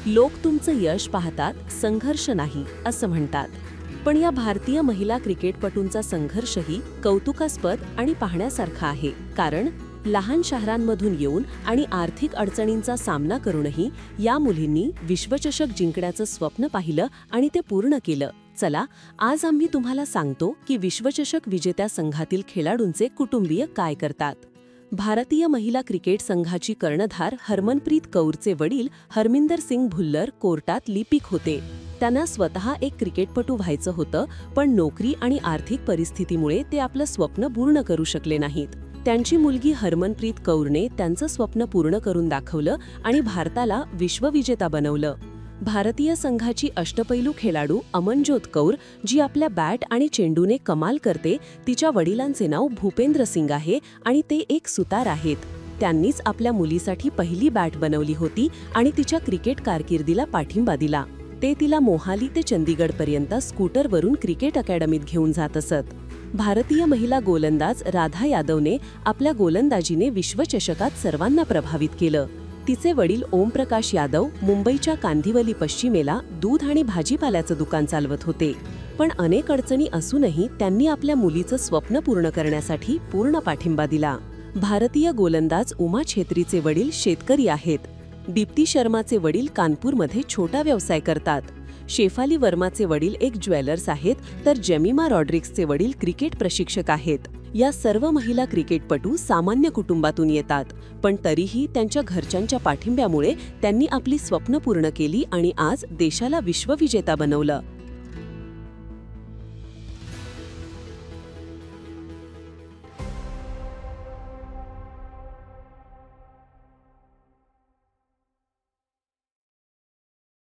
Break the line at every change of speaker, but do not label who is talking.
लोक तुमचं यश पाहतात, संघर्ष नाही असं म्हणतात. पण या भारतीय महिला क्रिकेटपटूंचा संघर्षही कौतुकास्पद आणि पाहण्यासारखा आहे. कारण लहान शहरांमधून येऊन आणि आर्थिक अडचणींचा सामना करूनही या मुलींनी विश्वचषक जिंकण्याचं स्वप्न पाहिलं आणि ते पूर्ण केलं. चला, आज आम्ही तुम्हाला सांगतो की विश्वचषक विजेत्या संघातील खेळाडूंचे कुटुंबीय काय करतात. भारतीय महिला क्रिकेट संघाची कर्णधार हरमनप्रीत कौरचे वडील हरमिंदर सिंग भुल्लर कोर्टात लिपिक होते. त्यांना स्वतः एक क्रिकेटपटू व्हायचं होतं, पण नोकरी आणि आर्थिक परिस्थितीमुळे ते आपलं स्वप्न पूर्ण करू शकले नाहीत. त्यांची मुलगी हरमनप्रीत कौरने त्यांचं स्वप्न पूर्ण करून दाखवलं आणि भारताला विश्वविजेता बनवलं. भारतीय संघाची अष्टपैलू खेळाडू अमनजोत कौर, जी आपल्या बॅट आणि चेंडूने कमाल करते, तिच्या वडिलांचे नाव भूपेंद्र सिंग आहे आणि ते एक सुतार आहेत. त्यांनीच आपल्या मुलीसाठी पहिली बॅट बनवली होती आणि तिच्या क्रिकेट कारकिर्दीला पाठिंबा दिला. ते तिला मोहाली ते चंदीगडपर्यंत स्कूटरवरून क्रिकेट अकॅडमीत घेऊन जात असत. भारतीय महिला गोलंदाज राधा यादवने आपल्या गोलंदाजीने विश्वचषकात सर्वांना प्रभावित केलं. तिचे वडील ओमप्रकाश यादव मुंबईच्या कांदिवली पश्चिमेला दूध आणि भाजीपाल्याचं दुकान चालवत होते. पण अनेक अडचणी असूनही त्यांनी आपल्या मुलीचं स्वप्न पूर्ण करण्यासाठी पूर्ण पाठिंबा दिला. भारतीय गोलंदाज उमा छेत्रीचे वडील शेतकरी आहेत. दीप्ती शर्माचे वडील कानपूरमध्ये छोटा व्यवसाय करतात. शेफाली वर्माचे वडील एक ज्वेलर्स आहेत, तर जेमिमा रॉड्रिक्सचे वडील क्रिकेट प्रशिक्षक आहेत. या सर्व महिला क्रिकेटपटू सामान्य कुटुंबातून येतात, पण तरीही त्यांच्या घरच्यांच्या पाठिंब्यामुळे त्यांनी आपली स्वप्न पूर्ण केली आणि आज देशाला विश्वविजेता बनवलं.